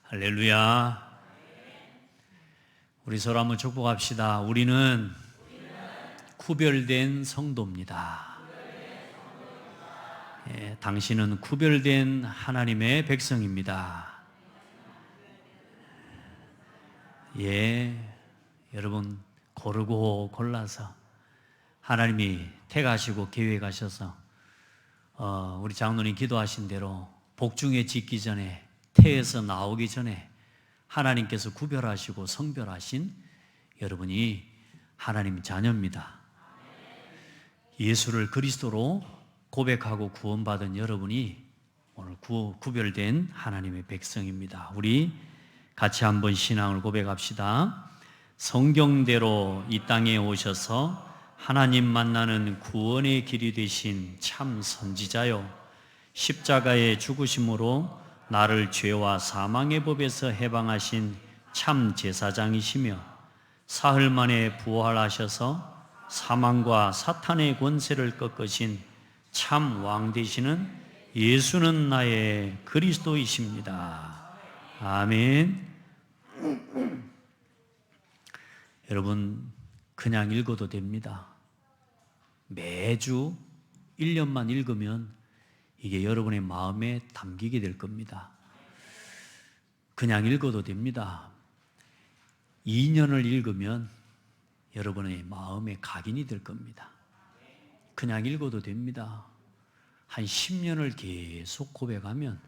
할렐루야. 우리 서로 한번 축복합시다. 우리는 구별된 성도입니다. 당신은 구별된 하나님의 백성입니다. 여러분 고르고 골라서 하나님이 택하시고 계획하셔서 우리 장로님 기도하신 대로 복중에 짓기 전에, 태에서 나오기 전에 하나님께서 구별하시고 성별하신 여러분이 하나님 자녀입니다. 예수를 그리스도로 고백하고 구원받은 여러분이 오늘 구별된 하나님의 백성입니다. 우리 같이 한번 신앙을 고백합시다. 성경대로 이 땅에 오셔서 하나님 만나는 구원의 길이 되신 참 선지자요, 십자가의 죽으심으로 나를 죄와 사망의 법에서 해방하신 참 제사장이시며 사흘 만에 부활하셔서 사망과 사탄의 권세를 꺾으신 참 왕 되시는 예수는 나의 그리스도이십니다. 아멘. 여러분 그냥 읽어도 됩니다. 매주 1년만 읽으면 이게 여러분의 마음에 담기게 될 겁니다. 그냥 읽어도 됩니다. 2년을 읽으면 여러분의 마음에 각인이 될 겁니다. 그냥 읽어도 됩니다. 한 10년을 계속 고백하면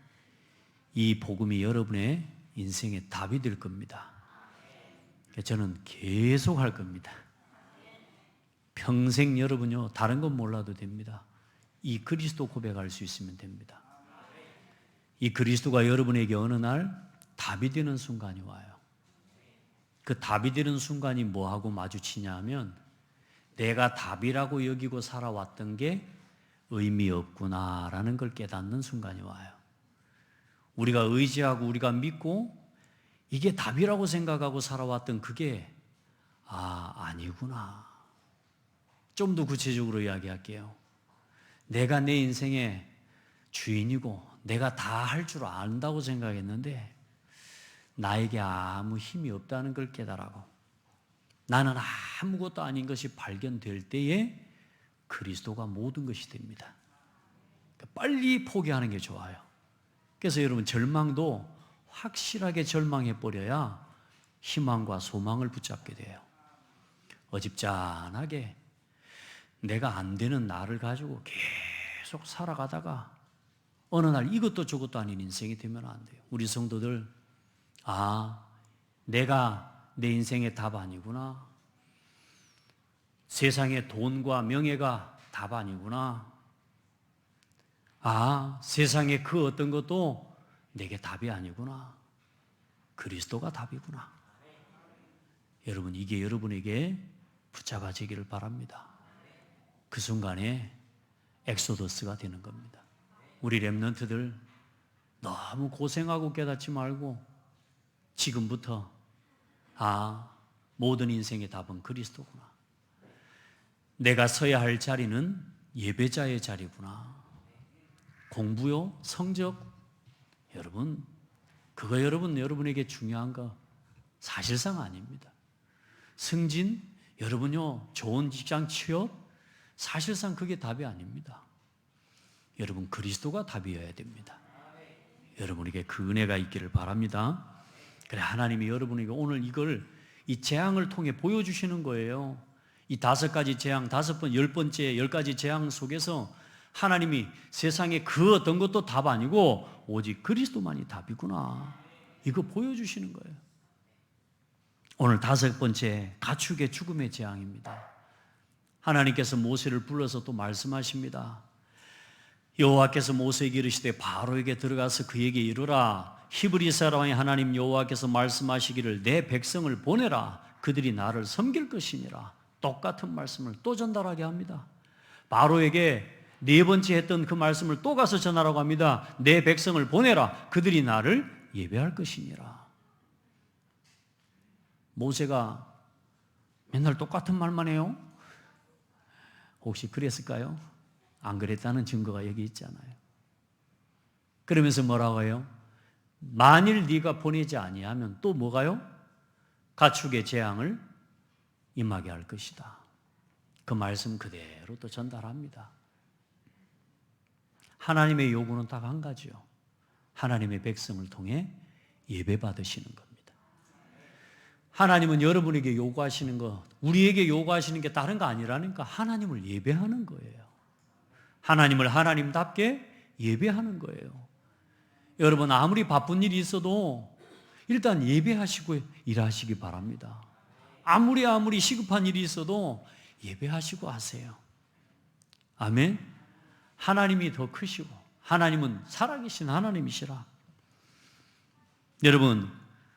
이 복음이 여러분의 인생의 답이 될 겁니다. 저는 계속 할 겁니다. 평생 여러분요, 다른 건 몰라도 됩니다. 이 그리스도 고백할 수 있으면 됩니다. 이 그리스도가 여러분에게 어느 날 답이 되는 순간이 와요. 그 답이 되는 순간이 뭐하고 마주치냐 하면 내가 답이라고 여기고 살아왔던 게 의미 없구나라는 걸 깨닫는 순간이 와요. 우리가 의지하고 우리가 믿고 이게 답이라고 생각하고 살아왔던 그게 아니구나. 좀 더 구체적으로 이야기할게요. 내가 내 인생의 주인이고 내가 다 할 줄 안다고 생각했는데 나에게 아무 힘이 없다는 걸 깨달아고 나는 아무것도 아닌 것이 발견될 때에 그리스도가 모든 것이 됩니다. 빨리 포기하는 게 좋아요. 그래서 여러분 절망도 확실하게 절망해버려야 희망과 소망을 붙잡게 돼요. 어집잖하게 내가 안 되는 나를 가지고 계속 살아가다가 어느 날 이것도 저것도 아닌 인생이 되면 안 돼요. 우리 성도들, 내가 내 인생의 답 아니구나. 세상의 돈과 명예가 답 아니구나. 세상의 그 어떤 것도 내게 답이 아니구나. 그리스도가 답이구나. 여러분, 이게 여러분에게 붙잡아지기를 바랍니다. 그 순간에 엑소더스가 되는 겁니다. 우리 렘넌트들 너무 고생하고 깨닫지 말고 지금부터 모든 인생의 답은 그리스도구나. 내가 서야 할 자리는 예배자의 자리구나. 공부요, 성적, 여러분 그거 여러분에게 중요한 거 사실상 아닙니다. 승진, 여러분요 좋은 직장 취업, 사실상 그게 답이 아닙니다. 여러분 그리스도가 답이어야 됩니다. 여러분에게 그 은혜가 있기를 바랍니다. 그래 하나님이 여러분에게 오늘 이 재앙을 통해 보여주시는 거예요. 이 5가지 재앙, 5번, 10번째, 10가지 재앙 속에서 하나님이 세상에 그 어떤 것도 답 아니고 오직 그리스도만이 답이구나. 이거 보여주시는 거예요. 오늘 5번째, 가축의 죽음의 재앙입니다. 하나님께서 모세를 불러서 또 말씀하십니다. 여호와께서 모세에게 이르시되 바로에게 들어가서 그에게 이르라. 히브리 사람의 하나님 여호와께서 말씀하시기를 내 백성을 보내라. 그들이 나를 섬길 것이니라. 똑같은 말씀을 또 전달하게 합니다. 바로에게 4번째 했던 그 말씀을 또 가서 전하라고 합니다. 내 백성을 보내라. 그들이 나를 예배할 것이니라. 모세가 맨날 똑같은 말만 해요? 혹시 그랬을까요? 안 그랬다는 증거가 여기 있잖아요. 그러면서 뭐라고 해요? 만일 네가 보내지 아니하면 또 뭐가요? 가축의 재앙을 임하게 할 것이다. 그 말씀 그대로 또 전달합니다. 하나님의 요구는 딱 한 가지요. 하나님의 백성을 통해 예배 받으시는 겁니다. 하나님은 여러분에게 요구하시는 거, 우리에게 요구하시는 게 다른 거 아니라니까 하나님을 예배하는 거예요. 하나님을 하나님답게 예배하는 거예요. 여러분 아무리 바쁜 일이 있어도 일단 예배하시고 일하시기 바랍니다. 아무리 시급한 일이 있어도 예배하시고 하세요. 아멘. 하나님이 더 크시고 하나님은 살아계신 하나님이시라. 여러분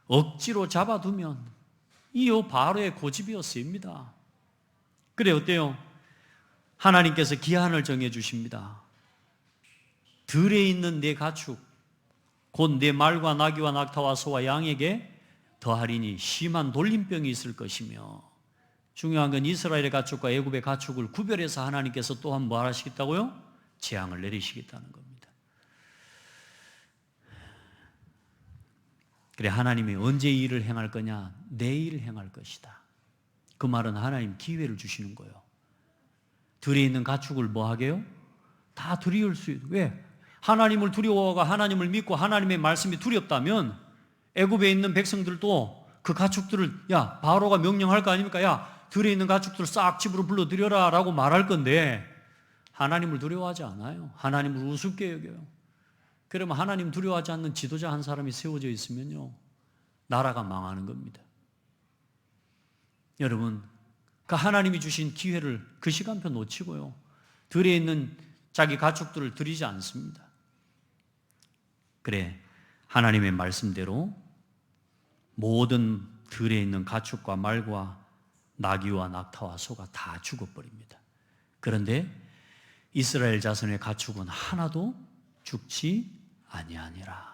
억지로 잡아두면 이 바로의 고집이었습니다. 그래 어때요? 하나님께서 기한을 정해주십니다. 들에 있는 내 가축 곧 내 말과 나귀와 낙타와 소와 양에게 더하리니 심한 돌림병이 있을 것이며, 중요한 건 이스라엘의 가축과 애굽의 가축을 구별해서 하나님께서 또한 뭐 하시겠다고요? 재앙을 내리시겠다는 겁니다. 그래 하나님이 언제 이 일을 행할 거냐? 내일 행할 것이다. 그 말은 하나님 기회를 주시는 거예요. 들에 있는 가축을 뭐 하게요? 다 두려울 수 있어요. 왜? 하나님을 두려워하고 하나님을 믿고 하나님의 말씀이 두렵다면 애굽에 있는 백성들도 그 가축들을 야 바로가 명령할 거 아닙니까? 야 들에 있는 가축들을 싹 집으로 불러들여라 라고 말할 건데 하나님을 두려워하지 않아요. 하나님을 우습게 여겨요. 그러면 하나님 두려워하지 않는 지도자 한 사람이 세워져 있으면요 나라가 망하는 겁니다. 여러분 그 하나님이 주신 기회를 그 시간표 놓치고요 들에 있는 자기 가축들을 드리지 않습니다. 그래 하나님의 말씀대로 모든 들에 있는 가축과 말과 나귀와 낙타와 소가 다 죽어버립니다. 그런데 이스라엘 자손의 가축은 하나도 죽지 아니하니라.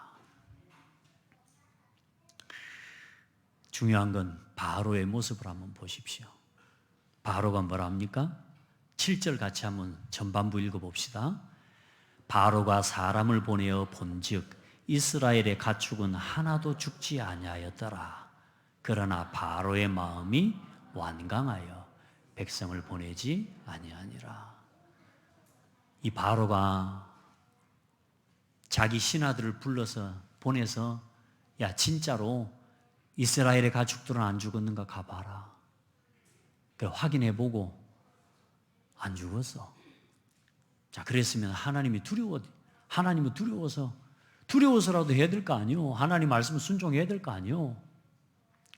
중요한 건 바로의 모습을 한번 보십시오. 바로가 뭐라 합니까? 7절 같이 한번 전반부 읽어봅시다. 바로가 사람을 보내어 본즉 이스라엘의 가축은 하나도 죽지 아니하였더라. 그러나 바로의 마음이 완강하여 백성을 보내지 아니하니라. 이 바로가 자기 신하들을 불러서 보내서 야 진짜로 이스라엘의 가축들은 안 죽었는가 가봐라. 그래 확인해보고 안 죽었어. 자 그랬으면 하나님은 두려워서라도 해야 될 거 아니요. 하나님 말씀 순종해야 될 거 아니요.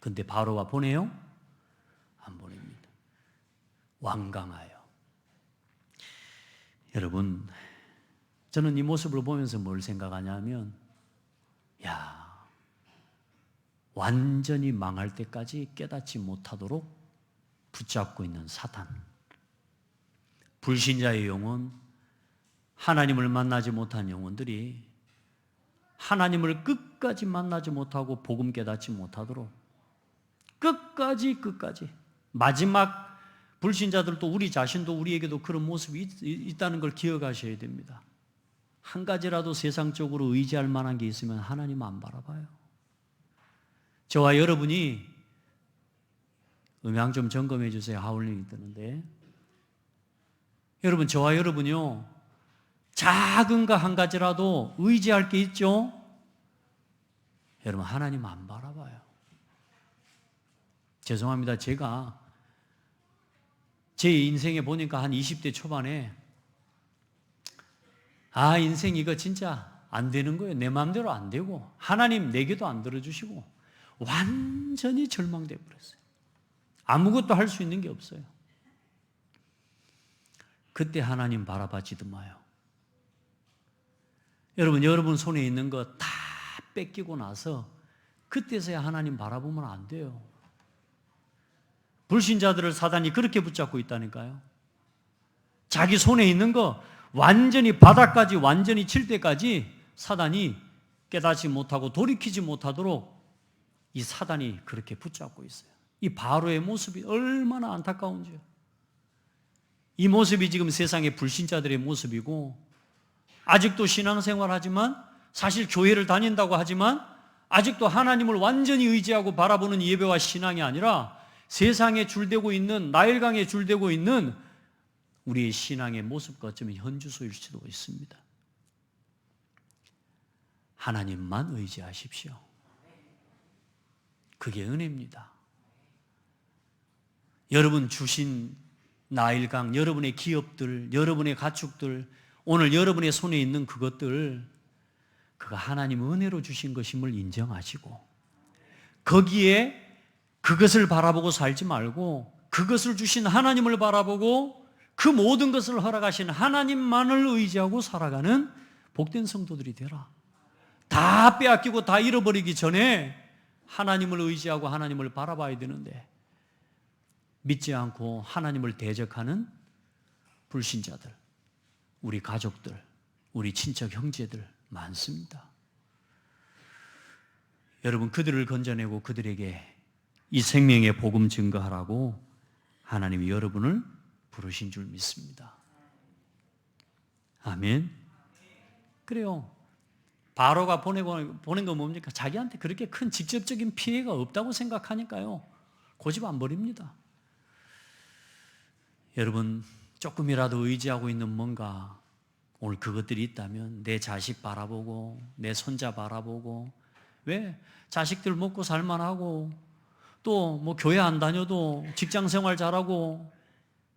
근데 바로가 보내요? 안 보냅니다. 완강하여. 여러분 저는 이 모습을 보면서 뭘 생각하냐면 야 완전히 망할 때까지 깨닫지 못하도록 붙잡고 있는 사탄, 불신자의 영혼, 하나님을 만나지 못한 영혼들이 하나님을 끝까지 만나지 못하고 복음 깨닫지 못하도록 끝까지 마지막 불신자들도 우리 자신도 우리에게도 그런 모습이 있다는 걸 기억하셔야 됩니다. 한 가지라도 세상적으로 의지할 만한 게 있으면 하나님 안 바라봐요. 저와 여러분이 음향 좀 점검해 주세요. 하울링이 뜨는데 여러분 저와 여러분이요 작은 거 한 가지라도 의지할 게 있죠? 여러분 하나님 안 바라봐요. 죄송합니다. 제가 제 인생에 보니까 한 20대 초반에 인생 이거 진짜 안 되는 거예요. 내 마음대로 안 되고 하나님 내게도 안 들어주시고 완전히 절망돼 버렸어요. 아무것도 할 수 있는 게 없어요. 그때 하나님 바라봐지도 마요. 여러분 손에 있는 거 다 뺏기고 나서 그때서야 하나님 바라보면 안 돼요. 불신자들을 사단이 그렇게 붙잡고 있다니까요. 자기 손에 있는 거 완전히 바닥까지 완전히 칠 때까지 사단이 깨닫지 못하고 돌이키지 못하도록 이 사단이 그렇게 붙잡고 있어요. 이 바로의 모습이 얼마나 안타까운지요. 이 모습이 지금 세상의 불신자들의 모습이고 아직도 신앙생활하지만 사실 교회를 다닌다고 하지만 아직도 하나님을 완전히 의지하고 바라보는 예배와 신앙이 아니라 세상에 줄되고 있는, 나일강에 줄되고 있는 우리의 신앙의 모습과 어쩌면 현주소일 수도 있습니다. 하나님만 의지하십시오. 그게 은혜입니다. 여러분 주신 나일강, 여러분의 기업들, 여러분의 가축들, 오늘 여러분의 손에 있는 그것들, 그가 하나님 은혜로 주신 것임을 인정하시고 거기에 그것을 바라보고 살지 말고 그것을 주신 하나님을 바라보고 그 모든 것을 허락하신 하나님만을 의지하고 살아가는 복된 성도들이 되라. 다 빼앗기고 다 잃어버리기 전에 하나님을 의지하고 하나님을 바라봐야 되는데 믿지 않고 하나님을 대적하는 불신자들, 우리 가족들, 우리 친척 형제들 많습니다. 여러분 그들을 건져내고 그들에게 이 생명의 복음 증거하라고 하나님이 여러분을 부르신 줄 믿습니다. 아멘. 그래요. 바로가 보낸 거 뭡니까? 자기한테 그렇게 큰 직접적인 피해가 없다고 생각하니까요. 고집 안 버립니다. 여러분 조금이라도 의지하고 있는 뭔가 오늘 그것들이 있다면 내 자식 바라보고 내 손자 바라보고 왜? 자식들 먹고 살만하고 또 뭐 교회 안 다녀도 직장 생활 잘하고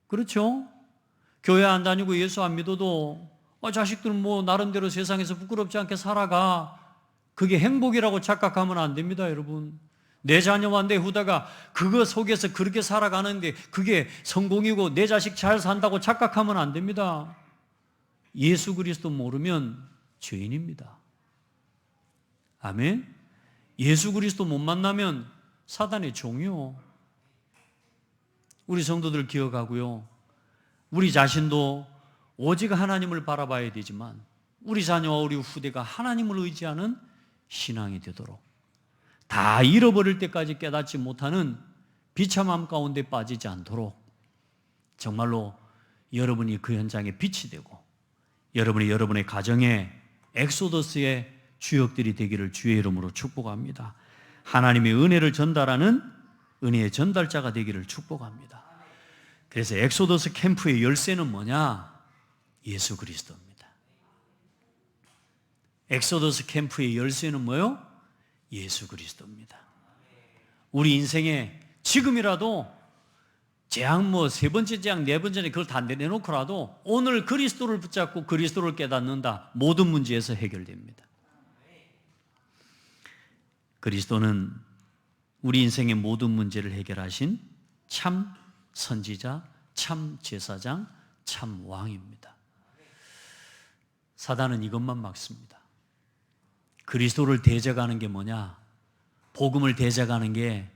그렇죠? 교회 안 다니고 예수 안 믿어도 자식들은 뭐 나름대로 세상에서 부끄럽지 않게 살아가. 그게 행복이라고 착각하면 안 됩니다, 여러분. 내 자녀와 내 후대가 그거 속에서 그렇게 살아가는데 그게 성공이고 내 자식 잘 산다고 착각하면 안 됩니다. 예수 그리스도 모르면 죄인입니다. 아멘? 예수 그리스도 못 만나면 사단의 종이요. 우리 성도들 기억하고요. 우리 자신도 오직 하나님을 바라봐야 되지만 우리 자녀와 우리 후대가 하나님을 의지하는 신앙이 되도록 다 잃어버릴 때까지 깨닫지 못하는 비참함 가운데 빠지지 않도록 정말로 여러분이 그 현장에 빛이 되고 여러분의 가정에 엑소더스의 주역들이 되기를 주의 이름으로 축복합니다. 하나님의 은혜를 전달하는 은혜의 전달자가 되기를 축복합니다. 그래서 엑소더스 캠프의 열쇠는 뭐냐? 예수 그리스도입니다. 엑소더스 캠프의 열쇠는 뭐요? 예수 그리스도입니다. 우리 인생에 지금이라도 재앙 세 번째 재앙, 네 번째는 그걸 다 내놓고라도 오늘 그리스도를 붙잡고 그리스도를 깨닫는다. 모든 문제에서 해결됩니다. 그리스도는 우리 인생의 모든 문제를 해결하신 참 선지자, 참 제사장, 참 왕입니다. 사단은 이것만 막습니다. 그리스도를 대적하는 게 뭐냐? 복음을 대적하는 게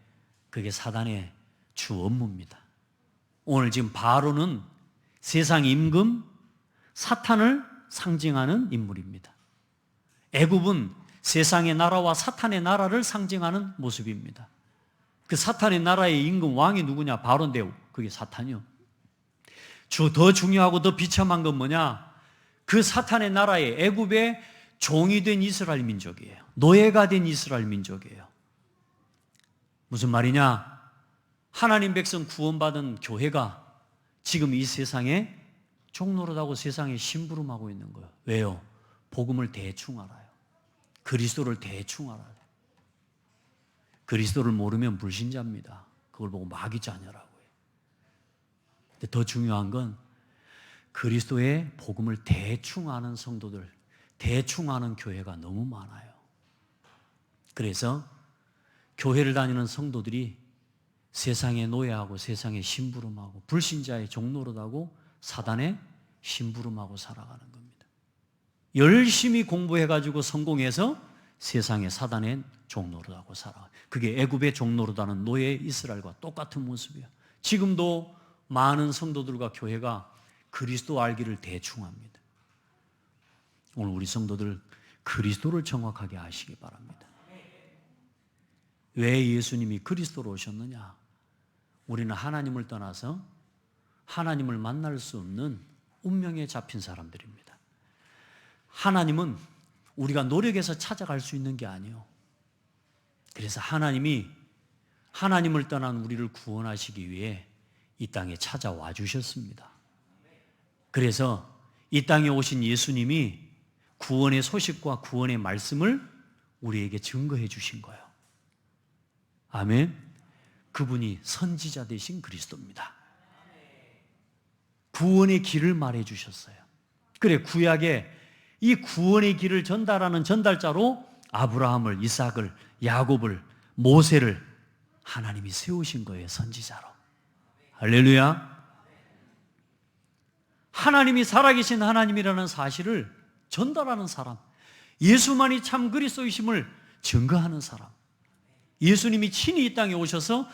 그게 사단의 주 업무입니다. 오늘 지금 바로는 세상 임금 사탄을 상징하는 인물입니다. 애굽은 세상의 나라와 사탄의 나라를 상징하는 모습입니다. 그 사탄의 나라의 임금 왕이 누구냐? 바로인데 그게 사탄이요. 더 중요하고 더 비참한 건 뭐냐? 그 사탄의 나라의 애굽의 종이 된 이스라엘 민족이에요. 노예가 된 이스라엘 민족이에요. 무슨 말이냐? 하나님 백성 구원받은 교회가 지금 이 세상에 종노릇하고 세상에 심부름하고 있는 거예요. 왜요? 복음을 대충 알아요. 그리스도를 대충 알아요. 그리스도를 모르면 불신자입니다. 그걸 보고 마귀 자녀라고 해요. 근데 더 중요한 건 그리스도의 복음을 대충 아는 성도들, 대충 아는 교회가 너무 많아요. 그래서 교회를 다니는 성도들이 세상에 노예하고 세상에 심부름하고 불신자의 종노릇하고 사단의 심부름하고 살아가는 겁니다. 열심히 공부해가지고 성공해서 세상에 사단의 종노릇하고 살아가요. 그게 애굽의 종노릇하는 노예 이스라엘과 똑같은 모습이에요. 지금도 많은 성도들과 교회가 그리스도 알기를 대충 합니다. 오늘 우리 성도들 그리스도를 정확하게 아시기 바랍니다. 왜 예수님이 그리스도로 오셨느냐? 우리는 하나님을 떠나서 하나님을 만날 수 없는 운명에 잡힌 사람들입니다. 하나님은 우리가 노력해서 찾아갈 수 있는 게 아니에요. 그래서 하나님이 하나님을 떠난 우리를 구원하시기 위해 이 땅에 찾아와 주셨습니다. 그래서 이 땅에 오신 예수님이 구원의 소식과 구원의 말씀을 우리에게 증거해 주신 거예요. 아멘. 그분이 선지자 되신 그리스도입니다. 구원의 길을 말해 주셨어요. 그래, 구약에 이 구원의 길을 전달하는 전달자로 아브라함을, 이삭을, 야곱을, 모세를 하나님이 세우신 거예요. 선지자로. 할렐루야. 하나님이 살아계신 하나님이라는 사실을 전달하는 사람, 예수만이 참 그리스도이심을 증거하는 사람, 예수님이 친히 이 땅에 오셔서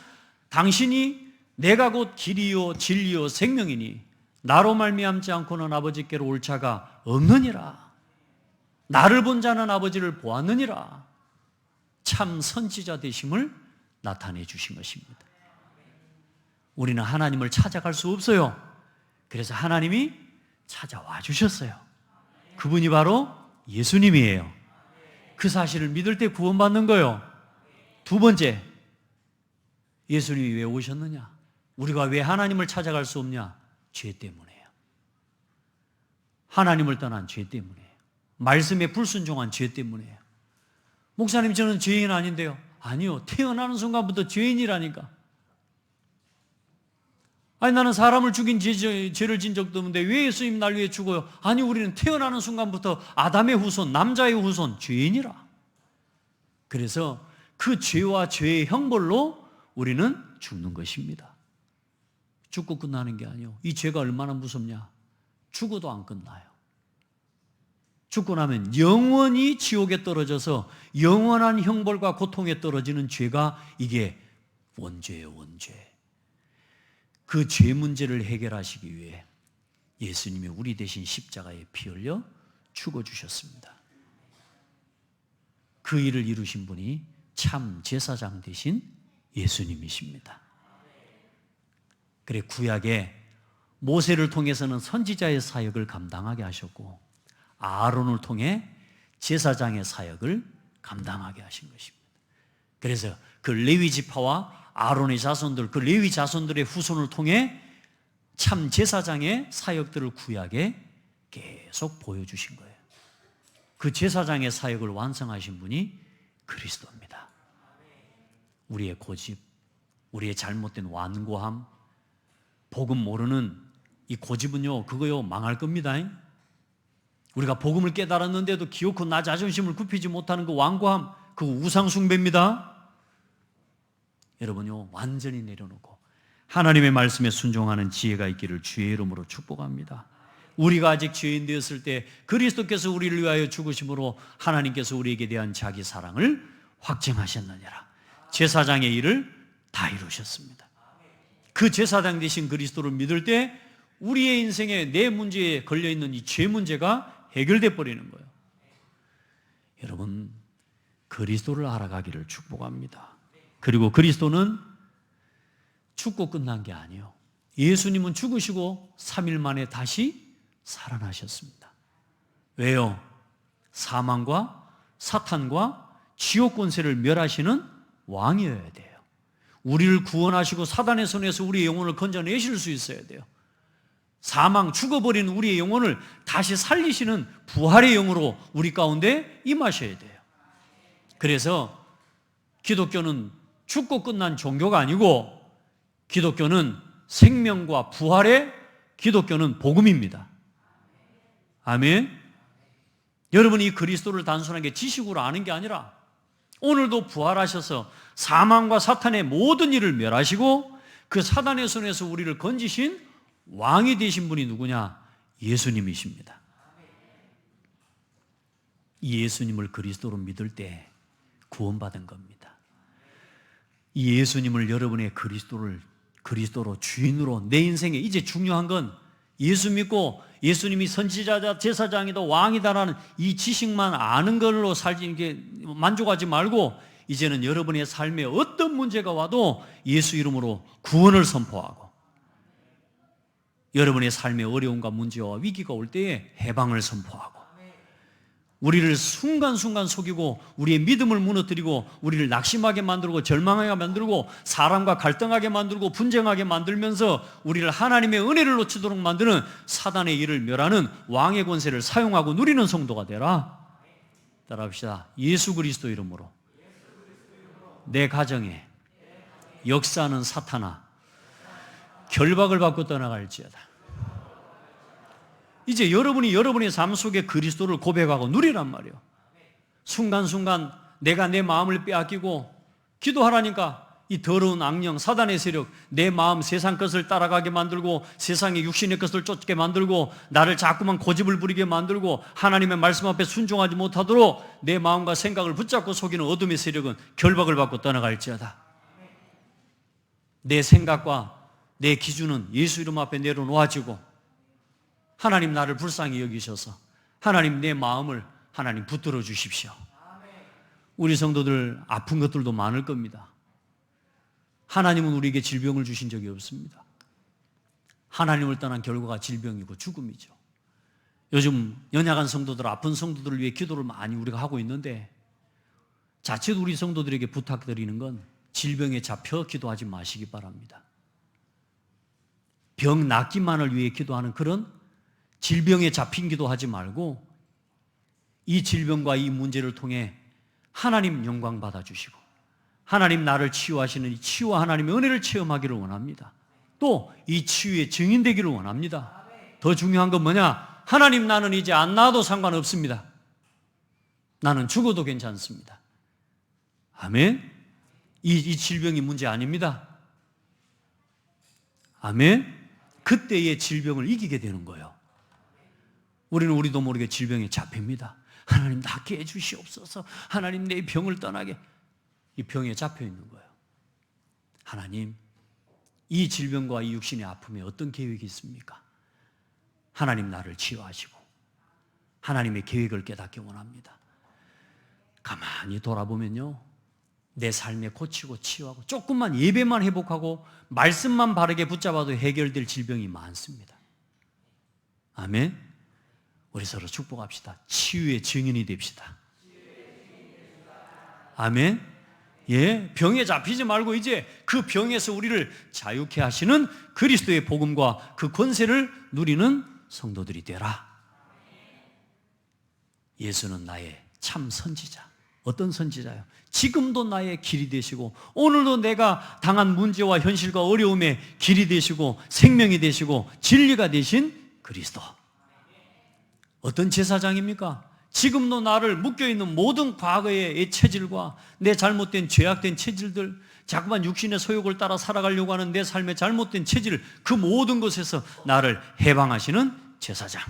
당신이 내가 곧 길이요 진리요 생명이니 나로 말미암지 않고는 아버지께로 올 자가 없느니라. 나를 본 자는 아버지를 보았느니라. 참 선지자 되심을 나타내 주신 것입니다. 우리는 하나님을 찾아갈 수 없어요. 그래서 하나님이 찾아와 주셨어요. 그분이 바로 예수님이에요. 그 사실을 믿을 때 구원받는 거예요. 두 번째, 예수님이 왜 오셨느냐? 우리가 왜 하나님을 찾아갈 수 없냐? 죄 때문이에요. 하나님을 떠난 죄 때문이에요. 말씀에 불순종한 죄 때문이에요. 목사님, 저는 죄인 아닌데요. 아니요, 태어나는 순간부터 죄인이라니까. 아니, 나는 사람을 죽인 죄를 진 적도 없는데 왜 예수님 날 위해 죽어요? 아니, 우리는 태어나는 순간부터 아담의 후손, 남자의 후손, 죄인이라. 그래서 그 죄와 죄의 형벌로 우리는 죽는 것입니다. 죽고 끝나는 게 아니에요. 이 죄가 얼마나 무섭냐? 죽어도 안 끝나요. 죽고 나면 영원히 지옥에 떨어져서 영원한 형벌과 고통에 떨어지는 죄가 이게 원죄예요, 원죄. 그 죄 문제를 해결하시기 위해 예수님이 우리 대신 십자가에 피 흘려 죽어주셨습니다. 그 일을 이루신 분이 참 제사장 되신 예수님이십니다. 그래, 구약에 모세를 통해서는 선지자의 사역을 감당하게 하셨고 아론을 통해 제사장의 사역을 감당하게 하신 것입니다. 그래서 그 레위 지파와 아론의 자손들, 그 레위 자손들의 후손을 통해 참 제사장의 사역들을 구약에 계속 보여주신 거예요. 그 제사장의 사역을 완성하신 분이 그리스도입니다. 우리의 고집, 우리의 잘못된 완고함, 복음 모르는 이 고집은요, 그거요, 망할 겁니다. 우리가 복음을 깨달았는데도 기어코 나 자존심을 굽히지 못하는 그 완고함, 그 우상 숭배입니다. 여러분요, 완전히 내려놓고 하나님의 말씀에 순종하는 지혜가 있기를 주의 이름으로 축복합니다. 우리가 아직 죄인 되었을 때 그리스도께서 우리를 위하여 죽으심으로 하나님께서 우리에게 대한 자기 사랑을 확증하셨느니라. 제사장의 일을 다 이루셨습니다. 그 제사장 되신 그리스도를 믿을 때 우리의 인생에 내 문제에 걸려있는 이 죄 문제가 해결돼 버리는 거예요. 여러분, 그리스도를 알아가기를 축복합니다. 그리고 그리스도는 죽고 끝난 게 아니에요. 예수님은 죽으시고 3일 만에 다시 살아나셨습니다. 왜요? 사망과 사탄과 지옥 권세를 멸하시는 왕이어야 돼요. 우리를 구원하시고 사단의 손에서 우리의 영혼을 건져내실 수 있어야 돼요. 사망, 죽어버린 우리의 영혼을 다시 살리시는 부활의 영으로 우리 가운데 임하셔야 돼요. 그래서 기독교는 죽고 끝난 종교가 아니고 기독교는 생명과 부활의 기독교는 복음입니다. 아멘. 여러분이 그리스도를 단순하게 지식으로 아는 게 아니라 오늘도 부활하셔서 사망과 사탄의 모든 일을 멸하시고 그 사단의 손에서 우리를 건지신 왕이 되신 분이 누구냐? 예수님이십니다. 이 예수님을 그리스도로 믿을 때 구원받은 겁니다. 이 예수님을 여러분의 그리스도로 주인으로 내 인생에 이제 중요한 건 예수 믿고 예수님이 선지자자 제사장이다 왕이다라는 이 지식만 아는 걸로 이게 만족하지 말고 이제는 여러분의 삶에 어떤 문제가 와도 예수 이름으로 구원을 선포하고 여러분의 삶에 어려움과 문제와 위기가 올 때에 해방을 선포하고 우리를 순간순간 속이고 우리의 믿음을 무너뜨리고 우리를 낙심하게 만들고 절망하게 만들고 사람과 갈등하게 만들고 분쟁하게 만들면서 우리를 하나님의 은혜를 놓치도록 만드는 사단의 일을 멸하는 왕의 권세를 사용하고 누리는 성도가 되라. 따라합시다. 예수 그리스도 이름으로 내 가정에 역사하는 사탄아 결박을 받고 떠나갈지어다. 이제 여러분이 여러분의 삶 속에 그리스도를 고백하고 누리란 말이에요. 순간순간 내가 내 마음을 빼앗기고 기도하라니까 이 더러운 악령 사단의 세력 내 마음 세상 것을 따라가게 만들고 세상의 육신의 것을 쫓게 만들고 나를 자꾸만 고집을 부리게 만들고 하나님의 말씀 앞에 순종하지 못하도록 내 마음과 생각을 붙잡고 속이는 어둠의 세력은 결박을 받고 떠나갈지어다. 내 생각과 내 기준은 예수 이름 앞에 내려놓아지고 하나님 나를 불쌍히 여기셔서 하나님 내 마음을 하나님 붙들어 주십시오. 우리 성도들 아픈 것들도 많을 겁니다. 하나님은 우리에게 질병을 주신 적이 없습니다. 하나님을 떠난 결과가 질병이고 죽음이죠. 요즘 연약한 성도들, 아픈 성도들을 위해 기도를 많이 우리가 하고 있는데 자칫 우리 성도들에게 부탁드리는 건 질병에 잡혀 기도하지 마시기 바랍니다. 병 낫기만을 위해 기도하는 그런 질병에 잡힌 기도하지 말고 이 질병과 이 문제를 통해 하나님 영광 받아주시고 하나님 나를 치유하시는 이 치유와 하나님의 은혜를 체험하기를 원합니다. 또 이 치유의 증인 되기를 원합니다. 더 중요한 건 뭐냐? 하나님 나는 이제 안 나아도 상관없습니다. 나는 죽어도 괜찮습니다. 아멘. 이 질병이 문제 아닙니다. 아멘. 그때의 질병을 이기게 되는 거예요. 우리는 우리도 모르게 질병에 잡힙니다. 하나님 낫게 해주시옵소서. 하나님 내 병을 떠나게. 이 병에 잡혀 있는 거예요. 하나님 이 질병과 이 육신의 아픔에 어떤 계획이 있습니까? 하나님 나를 치유하시고 하나님의 계획을 깨닫기 원합니다. 가만히 돌아보면요 내 삶에 고치고 치유하고 조금만 예배만 회복하고 말씀만 바르게 붙잡아도 해결될 질병이 많습니다. 아멘. 우리 서로 축복합시다. 치유의 증인이 됩시다. 아멘. 예, 병에 잡히지 말고 이제 그 병에서 우리를 자유케 하시는 그리스도의 복음과 그 권세를 누리는 성도들이 되라. 예수는 나의 참 선지자. 어떤 선지자요? 지금도 나의 길이 되시고 오늘도 내가 당한 문제와 현실과 어려움의 길이 되시고 생명이 되시고 진리가 되신 그리스도. 어떤 제사장입니까? 지금도 나를 묶여있는 모든 과거의 체질과 내 잘못된 죄악된 체질들, 자꾸만 육신의 소욕을 따라 살아가려고 하는 내 삶의 잘못된 체질, 그 모든 것에서 나를 해방하시는 제사장.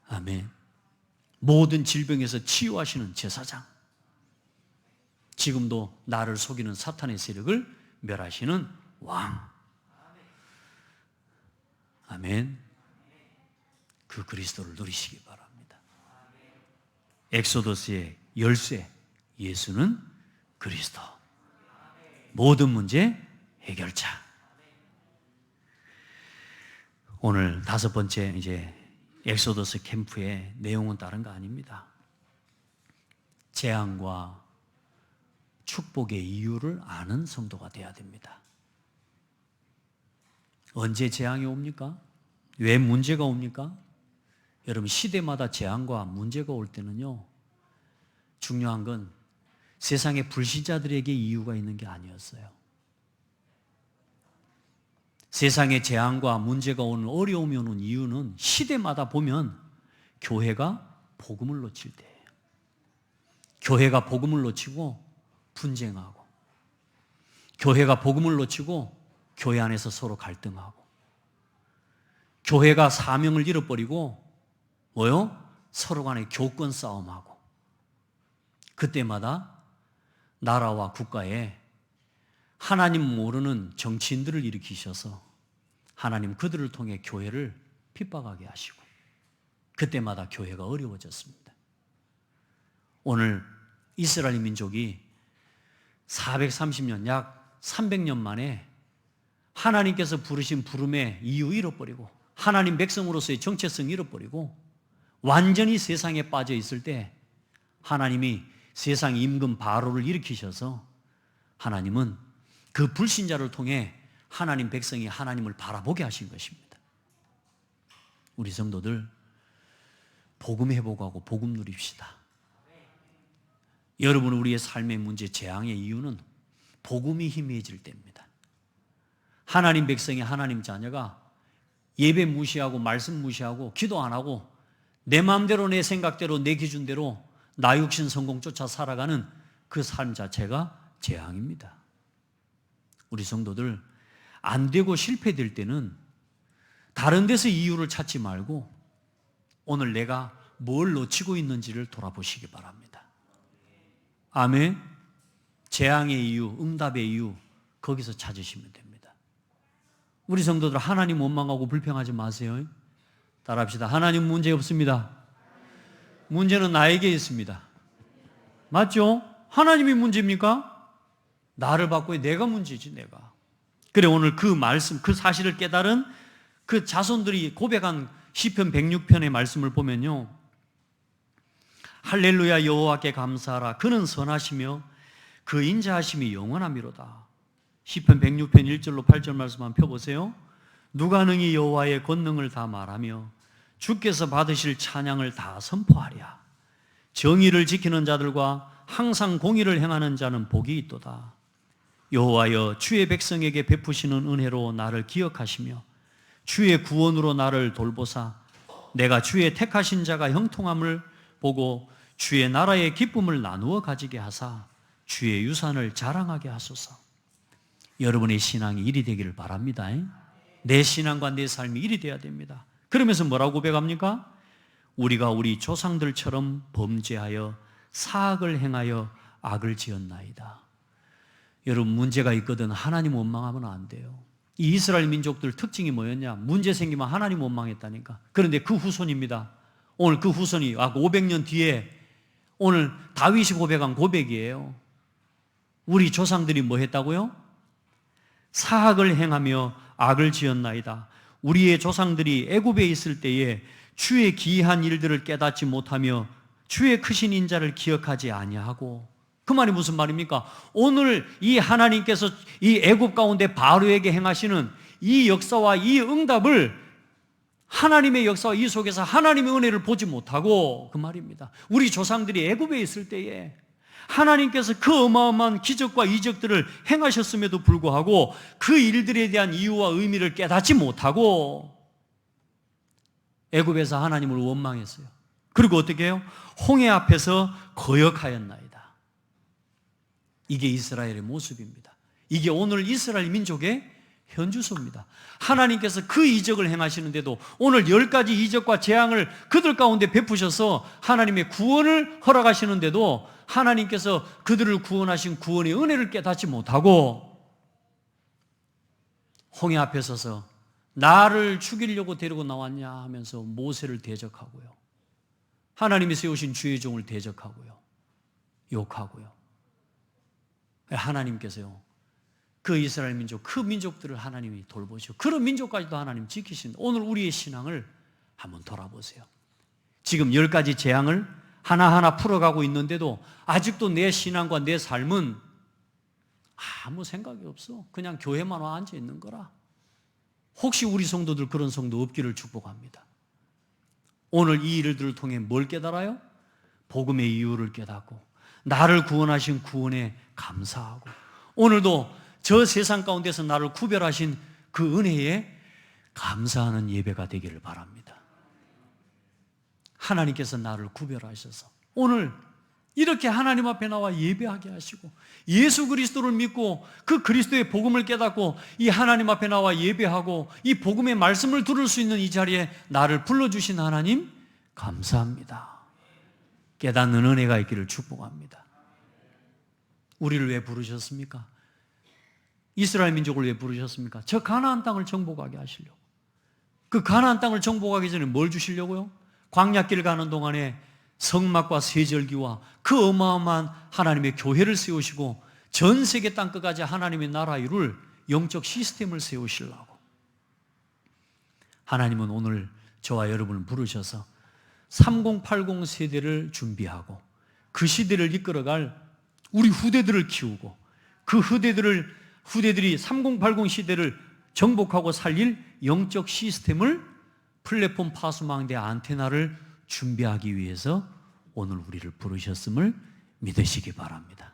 아멘. 모든 질병에서 치유하시는 제사장. 지금도 나를 속이는 사탄의 세력을 멸하시는 왕. 아멘. 그 그리스도를 누리시기 바랍니다. 엑소더스의 열쇠, 예수는 그리스도. 모든 문제 해결자. 오늘 5번째 이제 엑소더스 캠프의 내용은 다른 거 아닙니다. 재앙과 축복의 이유를 아는 성도가 되어야 됩니다. 언제 재앙이 옵니까? 왜 문제가 옵니까? 여러분 시대마다 재앙과 문제가 올 때는요 중요한 건 세상의 불신자들에게 이유가 있는 게 아니었어요. 세상의 재앙과 문제가 오는 어려움이 오는 이유는 시대마다 보면 교회가 복음을 놓칠 때예요. 교회가 복음을 놓치고 분쟁하고 교회가 복음을 놓치고 교회 안에서 서로 갈등하고 교회가 사명을 잃어버리고 뭐요? 서로 간에 교권 싸움하고 그때마다 나라와 국가에 하나님 모르는 정치인들을 일으키셔서 하나님 그들을 통해 교회를 핍박하게 하시고 그때마다 교회가 어려워졌습니다. 오늘 이스라엘 민족이 430년 약 300년 만에 하나님께서 부르신 부름의 이유 잃어버리고 하나님 백성으로서의 정체성 잃어버리고 완전히 세상에 빠져 있을 때 하나님이 세상 임금 바로를 일으키셔서 하나님은 그 불신자를 통해 하나님 백성이 하나님을 바라보게 하신 것입니다. 우리 성도들 복음 회복하고 복음 누립시다. 여러분, 우리의 삶의 문제, 재앙의 이유는 복음이 희미해질 때입니다. 하나님 백성이, 하나님 자녀가 예배 무시하고 말씀 무시하고 기도 안 하고 내 마음대로, 내 생각대로, 내 기준대로 나 육신 성공 쫓아 살아가는 그 삶 자체가 재앙입니다. 우리 성도들 안 되고 실패될 때는 다른 데서 이유를 찾지 말고 오늘 내가 뭘 놓치고 있는지를 돌아보시기 바랍니다. 아멘. 재앙의 이유, 응답의 이유 거기서 찾으시면 됩니다. 우리 성도들 하나님 원망하고 불평하지 마세요. 따라합시다. 하나님 문제 없습니다. 문제는 나에게 있습니다. 맞죠? 하나님이 문제입니까? 나를 바꿔야 내가 문제지, 내가. 그래, 오늘 그 말씀, 그 사실을 깨달은 그 자손들이 고백한 시편 106편의 말씀을 보면요, 할렐루야 여호와께 감사하라. 그는 선하시며 그 인자하심이 영원하미로다. 시편 106편 1절로 8절 말씀 한번 펴보세요. 누가 능히 여호와의 권능을 다 말하며 주께서 받으실 찬양을 다 선포하랴. 정의를 지키는 자들과 항상 공의를 행하는 자는 복이 있도다. 여호와여, 주의 백성에게 베푸시는 은혜로 나를 기억하시며 주의 구원으로 나를 돌보사 내가 주의 택하신 자가 형통함을 보고 주의 나라의 기쁨을 나누어 가지게 하사 주의 유산을 자랑하게 하소서. 여러분의 신앙이 일이 되기를 바랍니다. 내 신앙과 내 삶이 일이 돼야 됩니다. 그러면서 뭐라고 고백합니까? 우리가 우리 조상들처럼 범죄하여 사악을 행하여 악을 지었나이다. 여러분, 문제가 있거든 하나님 원망하면 안 돼요. 이 이스라엘 민족들 특징이 뭐였냐? 문제 생기면 하나님 원망했다니까. 그런데 그 후손입니다. 오늘 그 후손이 500년 뒤에 오늘 다윗이 고백한 고백이에요. 우리 조상들이 뭐 했다고요? 사악을 행하며 악을 지었나이다. 우리의 조상들이 애굽에 있을 때에 주의 기이한 일들을 깨닫지 못하며 주의 크신 인자를 기억하지 아니하고, 그 말이 무슨 말입니까? 오늘 이 하나님께서 이 애굽 가운데 바로에게 행하시는 이 역사와 이 응답을, 하나님의 역사와 이 속에서 하나님의 은혜를 보지 못하고, 그 말입니다. 우리 조상들이 애굽에 있을 때에 하나님께서 그 어마어마한 기적과 이적들을 행하셨음에도 불구하고 그 일들에 대한 이유와 의미를 깨닫지 못하고 애굽에서 하나님을 원망했어요. 그리고 어떻게 해요? 홍해 앞에서 거역하였나이다. 이게 이스라엘의 모습입니다. 이게 오늘 이스라엘 민족의 현주소입니다. 하나님께서 그 이적을 행하시는데도 오늘 10가지 이적과 재앙을 그들 가운데 베푸셔서 하나님의 구원을 허락하시는데도 하나님께서 그들을 구원하신 구원의 은혜를 깨닫지 못하고 홍해 앞에 서서 나를 죽이려고 데리고 나왔냐 하면서 모세를 대적하고요, 하나님이 세우신 주의 종을 대적하고요, 욕하고요. 하나님께서요, 그 이스라엘 민족, 그 민족들을 하나님이 돌보시고 그런 민족까지도 하나님 지키신, 오늘 우리의 신앙을 한번 돌아보세요. 지금 10가지 재앙을 하나하나 풀어가고 있는데도 아직도 내 신앙과 내 삶은 아무 생각이 없어. 그냥 교회만 와 앉아 있는 거라. 혹시 우리 성도들 그런 성도 없기를 축복합니다. 오늘 이 일들을 통해 뭘 깨달아요? 복음의 이유를 깨닫고 나를 구원하신 구원에 감사하고 오늘도 저 세상 가운데서 나를 구별하신 그 은혜에 감사하는 예배가 되기를 바랍니다. 하나님께서 나를 구별하셔서 오늘 이렇게 하나님 앞에 나와 예배하게 하시고 예수 그리스도를 믿고 그 그리스도의 복음을 깨닫고 이 하나님 앞에 나와 예배하고 이 복음의 말씀을 들을 수 있는 이 자리에 나를 불러주신 하나님 감사합니다. 깨닫는 은혜가 있기를 축복합니다. 우리를 왜 부르셨습니까? 이스라엘 민족을 왜 부르셨습니까? 저 가나안 땅을 정복하게 하시려고. 그 가나안 땅을 정복하기 전에 뭘 주시려고요? 광야길 가는 동안에 성막과 세절기와 그 어마어마한 하나님의 교회를 세우시고 전 세계 땅끝까지 하나님의 나라 이룰 영적 시스템을 세우시려고. 하나님은 오늘 저와 여러분을 부르셔서 3080 세대를 준비하고 그 시대를 이끌어갈 우리 후대들을 키우고 그 후대들이 3080 시대를 정복하고 살릴 영적 시스템을 플랫폼 파수망대 안테나를 준비하기 위해서 오늘 우리를 부르셨음을 믿으시기 바랍니다.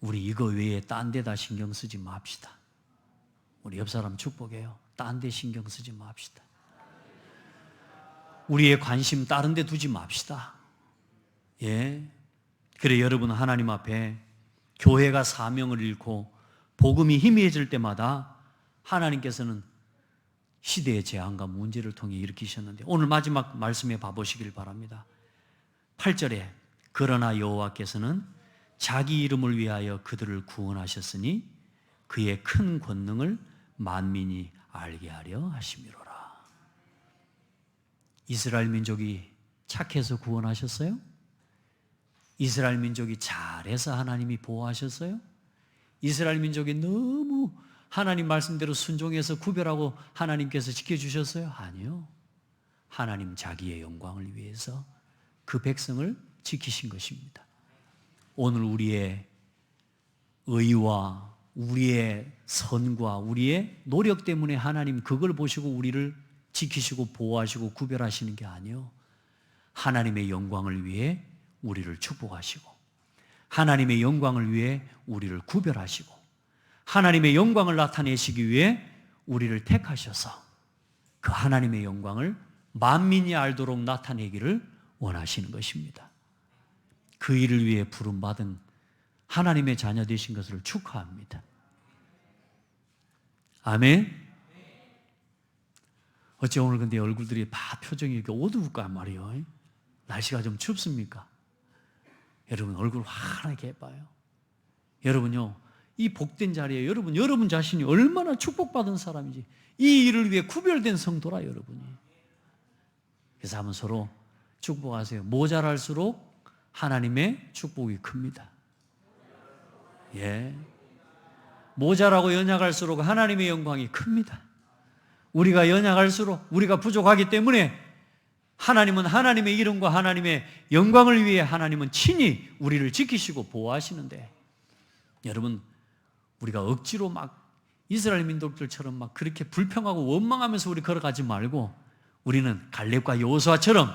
우리 이거 외에 딴 데다 신경 쓰지 맙시다. 우리 옆 사람 축복해요. 딴 데 신경 쓰지 맙시다. 우리의 관심 다른 데 두지 맙시다. 예. 그래 여러분 하나님 앞에 교회가 사명을 잃고 복음이 희미해질 때마다 하나님께서는 시대의 재앙과 문제를 통해 일으키셨는데 오늘 마지막 말씀에 봐보시길 바랍니다. 8절에 그러나 여호와께서는 자기 이름을 위하여 그들을 구원하셨으니 그의 큰 권능을 만민이 알게 하려 하심이로라. 이스라엘 민족이 착해서 구원하셨어요? 이스라엘 민족이 잘해서 하나님이 보호하셨어요? 이스라엘 민족이 너무 하나님 말씀대로 순종해서 구별하고 하나님께서 지켜주셨어요? 아니요. 하나님 자기의 영광을 위해서 그 백성을 지키신 것입니다. 오늘 우리의 의와 우리의 선과 우리의 노력 때문에 하나님 그걸 보시고 우리를 지키시고 보호하시고 구별하시는 게 아니요. 하나님의 영광을 위해 우리를 축복하시고 하나님의 영광을 위해 우리를 구별하시고 하나님의 영광을 나타내시기 위해 우리를 택하셔서 그 하나님의 영광을 만민이 알도록 나타내기를 원하시는 것입니다. 그 일을 위해 부름받은 하나님의 자녀 되신 것을 축하합니다. 아멘. 어째 오늘 근데 얼굴들이 다 표정이 이렇게 어두울까 말이에요. 날씨가 좀 춥습니까? 여러분 얼굴 환하게 해봐요. 여러분요 이 복된 자리에 여러분 자신이 얼마나 축복받은 사람인지 이 일을 위해 구별된 성도라 여러분이. 그래서 한번 서로 축복하세요. 모자랄수록 하나님의 축복이 큽니다. 예. 모자라고 연약할수록 하나님의 영광이 큽니다. 우리가 연약할수록 우리가 부족하기 때문에 하나님은 하나님의 이름과 하나님의 영광을 위해 하나님은 친히 우리를 지키시고 보호하시는데 여러분 우리가 억지로 막 이스라엘 민족들처럼 막 그렇게 불평하고 원망하면서 우리 걸어가지 말고 우리는 갈렙과 여호수아처럼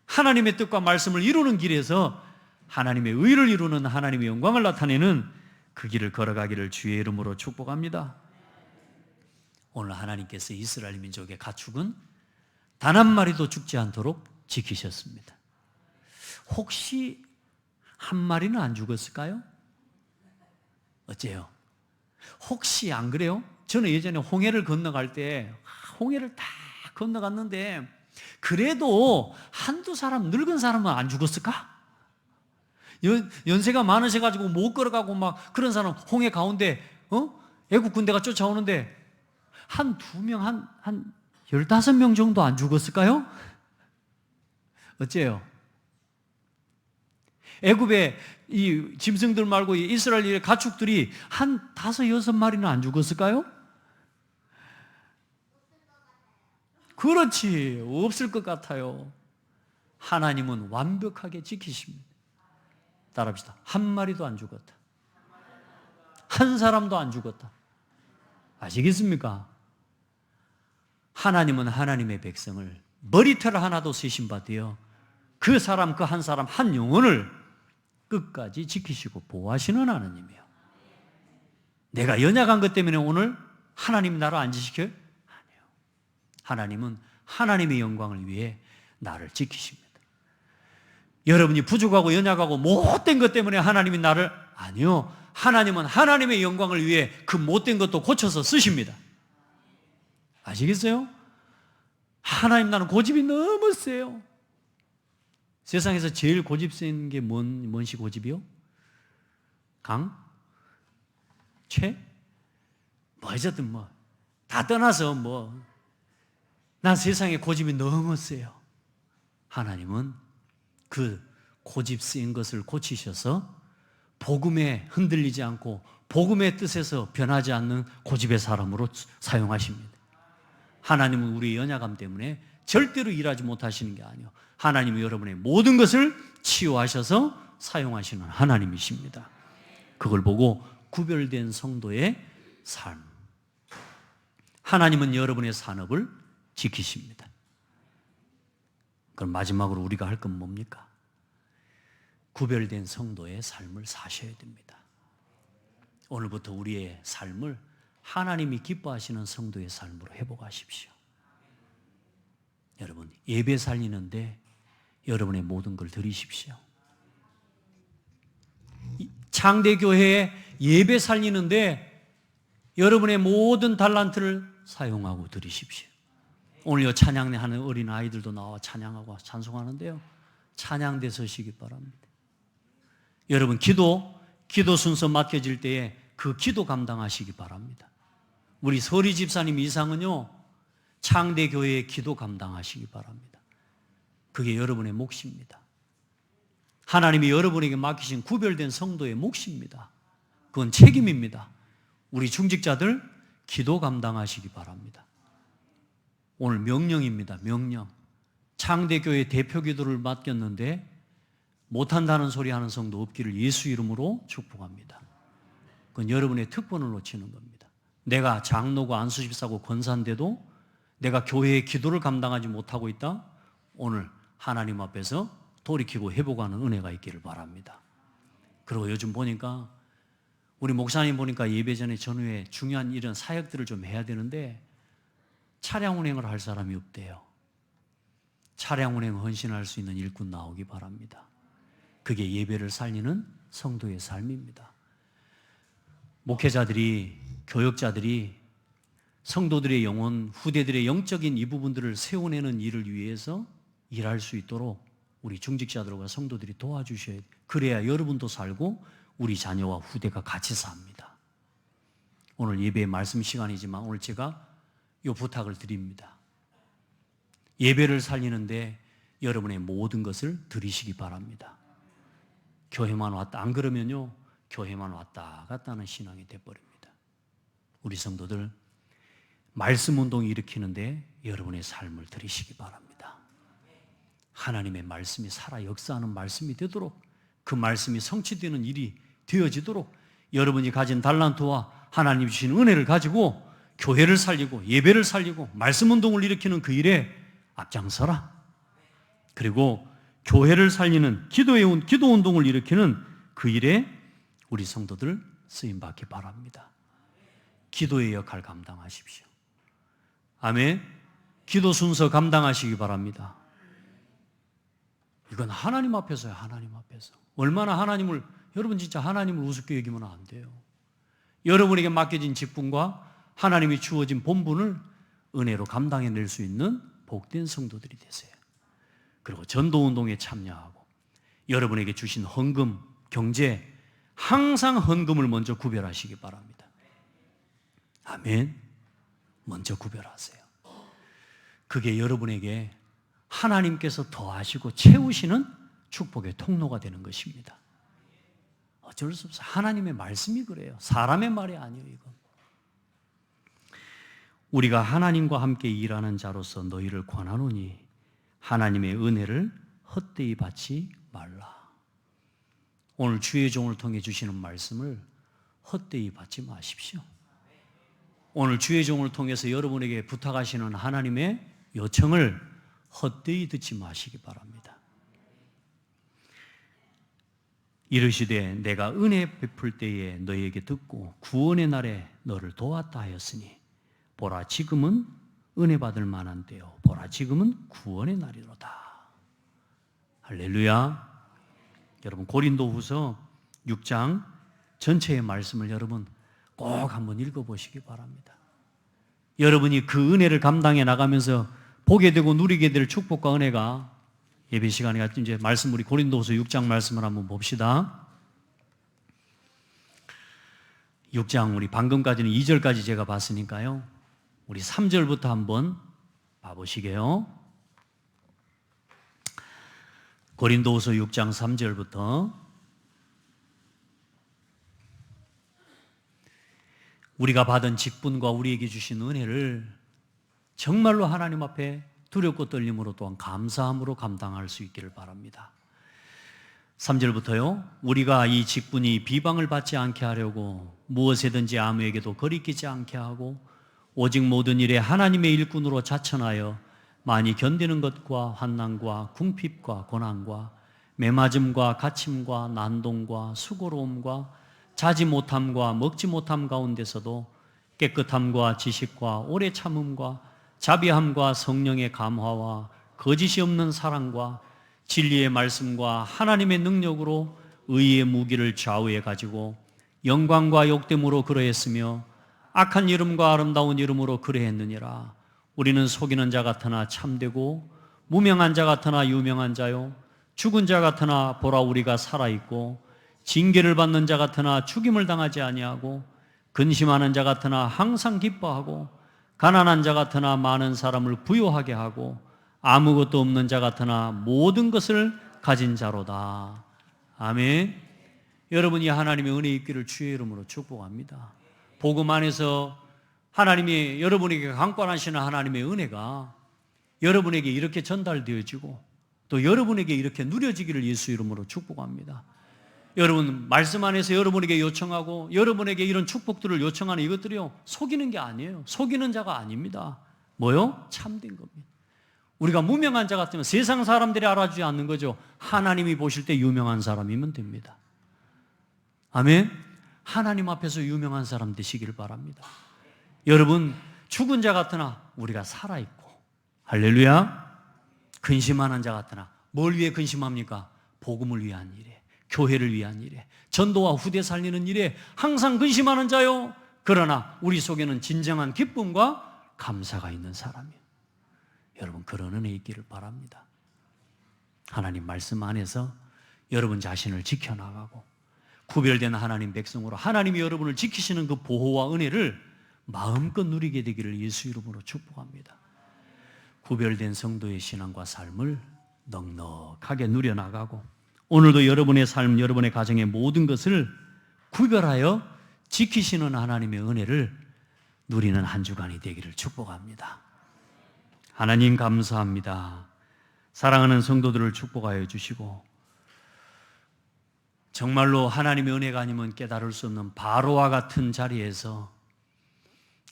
하나님의 뜻과 말씀을 이루는 길에서 하나님의 의를 이루는 하나님의 영광을 나타내는 그 길을 걸어가기를 주의 이름으로 축복합니다. 오늘 하나님께서 이스라엘 민족의 가축은 단 한 마리도 죽지 않도록 지키셨습니다. 혹시 한 마리는 안 죽었을까요? 어째요? 혹시 안 그래요? 저는 예전에 홍해를 건너갈 때 홍해를 다 건너갔는데 그래도 한두 사람 늙은 사람은 안 죽었을까? 연세가 많으셔가지고 못 걸어가고 막 그런 사람 홍해 가운데 애국 군대가 쫓아오는데 한 2명, 한 15명 정도 안 죽었을까요? 어째요? 애굽의 이 짐승들 말고 이스라엘의 가축들이 한 5, 6마리는 안 죽었을까요? 그렇지, 없을 것 같아요. 하나님은 완벽하게 지키십니다. 따라합시다. 한 마리도 안 죽었다. 한 사람도 안 죽었다. 아시겠습니까? 하나님은 하나님의 백성을 머리털 하나도 세신 바 되어 그 사람, 그 한 사람, 한 영혼을 끝까지 지키시고 보호하시는 하나님이에요. 내가 연약한 것 때문에 오늘 하나님 나를 안 지켜요? 아니에요. 하나님은 하나님의 영광을 위해 나를 지키십니다. 여러분이 부족하고 연약하고 못된 것 때문에 하나님이 나를 아니요. 하나님은 하나님의 영광을 위해 그 못된 것도 고쳐서 쓰십니다. 아시겠어요? 하나님 나는 고집이 너무 세요. 세상에서 제일 고집 센 게 뭔시 고집이요? 강? 최? 뭐 어쨌든 뭐 다 떠나서 난 세상에 고집이 너무 세요. 하나님은 그 고집 센 것을 고치셔서 복음에 흔들리지 않고 복음의 뜻에서 변하지 않는 고집의 사람으로 사용하십니다. 하나님은 우리 연약함 때문에 절대로 일하지 못하시는 게 아니에요. 하나님이 여러분의 모든 것을 치유하셔서 사용하시는 하나님이십니다. 그걸 보고 구별된 성도의 삶. 하나님은 여러분의 산업을 지키십니다. 그럼 마지막으로 우리가 할 건 뭡니까? 구별된 성도의 삶을 사셔야 됩니다. 오늘부터 우리의 삶을 하나님이 기뻐하시는 성도의 삶으로 회복하십시오. 여러분, 예배 살리는데 여러분의 모든 걸 드리십시오. 창대교회에 예배 살리는데 여러분의 모든 달란트를 사용하고 드리십시오. 오늘 찬양하는 어린 아이들도 나와 찬양하고 찬송하는데요, 찬양대 서시기 바랍니다. 여러분, 기도 순서 맡겨질 때에 그 기도 감당하시기 바랍니다. 우리 서리 집사님 이상은요, 창대교회의 기도 감당하시기 바랍니다. 그게 여러분의 몫입니다. 하나님이 여러분에게 맡기신 구별된 성도의 몫입니다. 그건 책임입니다. 우리 중직자들 기도 감당하시기 바랍니다. 오늘 명령입니다. 명령. 창대교회 대표 기도를 맡겼는데 못한다는 소리 하는 성도 없기를 예수 이름으로 축복합니다. 그건 여러분의 특권을 놓치는 겁니다. 내가 장로고 안수집사고 권사인데도 내가 교회의 기도를 감당하지 못하고 있다? 오늘 하나님 앞에서 돌이키고 회복하는 은혜가 있기를 바랍니다. 그리고 요즘 보니까 우리 목사님 보니까 예배 전에 전후에 중요한 이런 사역들을 좀 해야 되는데 차량 운행을 할 사람이 없대요. 차량 운행 헌신할 수 있는 일꾼 나오기 바랍니다. 그게 예배를 살리는 성도의 삶입니다. 목회자들이, 교역자들이 성도들의 영혼, 후대들의 영적인 이 부분들을 세워내는 일을 위해서 일할 수 있도록 우리 중직자들과 성도들이 도와주셔야 돼요. 그래야 여러분도 살고 우리 자녀와 후대가 같이 삽니다. 오늘 예배의 말씀 시간이지만 오늘 제가 이 부탁을 드립니다. 예배를 살리는데 여러분의 모든 것을 드리시기 바랍니다. 교회만 왔다, 안 그러면요 교회만 왔다 갔다 하는 신앙이 돼버립니다. 우리 성도들 말씀 운동 일으키는데 여러분의 삶을 드리시기 바랍니다. 하나님의 말씀이 살아 역사하는 말씀이 되도록, 그 말씀이 성취되는 일이 되어지도록 여러분이 가진 달란트와 하나님 주신 은혜를 가지고 교회를 살리고 예배를 살리고 말씀 운동을 일으키는 그 일에 앞장서라. 그리고 교회를 살리는 기도 운동을 일으키는 그 일에 우리 성도들 쓰임 받기 바랍니다. 기도의 역할 감당하십시오. 아멘. 기도 순서 감당하시기 바랍니다. 이건 하나님 앞에서요. 하나님 앞에서. 얼마나 하나님을, 여러분 진짜 하나님을 우습게 여기면 안 돼요. 여러분에게 맡겨진 직분과 하나님이 주어진 본분을 은혜로 감당해낼 수 있는 복된 성도들이 되세요. 그리고 전도운동에 참여하고 여러분에게 주신 헌금, 경제, 항상 헌금을 먼저 구별하시기 바랍니다. 아멘. 먼저 구별하세요. 그게 여러분에게 하나님께서 더하시고 채우시는 축복의 통로가 되는 것입니다. 어쩔 수 없어요. 하나님의 말씀이 그래요. 사람의 말이 아니에요. 이건. 우리가 하나님과 함께 일하는 자로서 너희를 권하노니 하나님의 은혜를 헛되이 받지 말라. 오늘 주의 종을 통해 주시는 말씀을 헛되이 받지 마십시오. 오늘 주의 종을 통해서 여러분에게 부탁하시는 하나님의 요청을 헛되이 듣지 마시기 바랍니다. 이르시되 내가 은혜 베풀 때에 너희에게 듣고 구원의 날에 너를 도왔다 하였으니 보라 지금은 은혜 받을 만한 때요 보라 지금은 구원의 날이로다. 할렐루야. 여러분 고린도후서 6장 전체의 말씀을 여러분 꼭 한번 읽어보시기 바랍니다. 여러분이 그 은혜를 감당해 나가면서 보게 되고 누리게 될 축복과 은혜가, 예배 시간에 같은 이제 말씀, 우리 고린도후서 6장 말씀을 한번 봅시다. 6장 우리 방금까지는 2절까지 제가 봤으니까요, 우리 3절부터 한번 봐보시게요. 고린도후서 6장 3절부터 우리가 받은 직분과 우리에게 주신 은혜를 정말로 하나님 앞에 두렵고 떨림으로 또한 감사함으로 감당할 수 있기를 바랍니다. 3절부터요. 우리가 이 직분이 비방을 받지 않게 하려고 무엇에든지 아무에게도 거리끼지 않게 하고 오직 모든 일에 하나님의 일꾼으로 자천하여 많이 견디는 것과 환난과 궁핍과 고난과 매맞음과 갇힘과 난동과 수고로움과 자지 못함과 먹지 못함 가운데서도 깨끗함과 지식과 오래 참음과 자비함과 성령의 감화와 거짓이 없는 사랑과 진리의 말씀과 하나님의 능력으로 의의 무기를 좌우에 가지고 영광과 욕됨으로 그러했으며 악한 이름과 아름다운 이름으로 그러했느니라. 우리는 속이는 자 같으나 참되고 무명한 자 같으나 유명한 자요 죽은 자 같으나 보라 우리가 살아있고 징계를 받는 자 같으나 죽임을 당하지 아니하고 근심하는 자 같으나 항상 기뻐하고 가난한 자 같으나 많은 사람을 부요하게 하고 아무것도 없는 자 같으나 모든 것을 가진 자로다. 아멘. 여러분이 하나님의 은혜 있기를 주의 이름으로 축복합니다. 복음 안에서 하나님이 여러분에게 강권하시는 하나님의 은혜가 여러분에게 이렇게 전달되어지고 또 여러분에게 이렇게 누려지기를 예수 이름으로 축복합니다. 여러분 말씀 안에서 여러분에게 요청하고 여러분에게 이런 축복들을 요청하는 이것들이요 속이는 게 아니에요. 속이는 자가 아닙니다. 뭐요? 참된 겁니다. 우리가 무명한 자 같으면 세상 사람들이 알아주지 않는 거죠. 하나님이 보실 때 유명한 사람이면 됩니다. 아멘. 하나님 앞에서 유명한 사람 되시길 바랍니다. 여러분 죽은 자 같으나 우리가 살아있고 할렐루야. 근심하는 자 같으나 뭘 위해 근심합니까? 복음을 위한 일에 교회를 위한 일에 전도와 후대 살리는 일에 항상 근심하는 자요. 그러나 우리 속에는 진정한 기쁨과 감사가 있는 사람이에요. 여러분 그런 은혜 있기를 바랍니다. 하나님 말씀 안에서 여러분 자신을 지켜나가고 구별된 하나님 백성으로 하나님이 여러분을 지키시는 그 보호와 은혜를 마음껏 누리게 되기를 예수 이름으로 축복합니다. 구별된 성도의 신앙과 삶을 넉넉하게 누려나가고 오늘도 여러분의 삶, 여러분의 가정의 모든 것을 구별하여 지키시는 하나님의 은혜를 누리는 한 주간이 되기를 축복합니다. 하나님 감사합니다. 사랑하는 성도들을 축복하여 주시고 정말로 하나님의 은혜가 아니면 깨달을 수 없는 바로와 같은 자리에서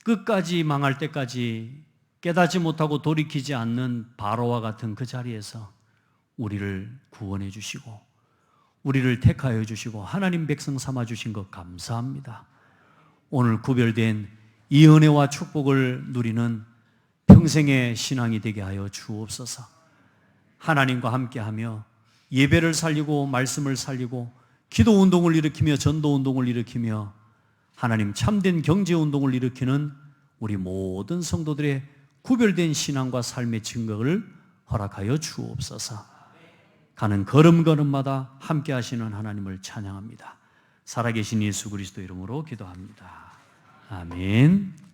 끝까지 망할 때까지 깨닫지 못하고 돌이키지 않는 바로와 같은 그 자리에서 우리를 구원해 주시고 우리를 택하여 주시고 하나님 백성 삼아 주신 것 감사합니다. 오늘 구별된 이 은혜와 축복을 누리는 평생의 신앙이 되게 하여 주옵소서. 하나님과 함께하며 예배를 살리고 말씀을 살리고 기도 운동을 일으키며 전도 운동을 일으키며 하나님 참된 경제 운동을 일으키는 우리 모든 성도들의 구별된 신앙과 삶의 증거를 허락하여 주옵소서. 가는 걸음걸음마다 함께 하시는 하나님을 찬양합니다. 살아계신 예수 그리스도 이름으로 기도합니다. 아멘.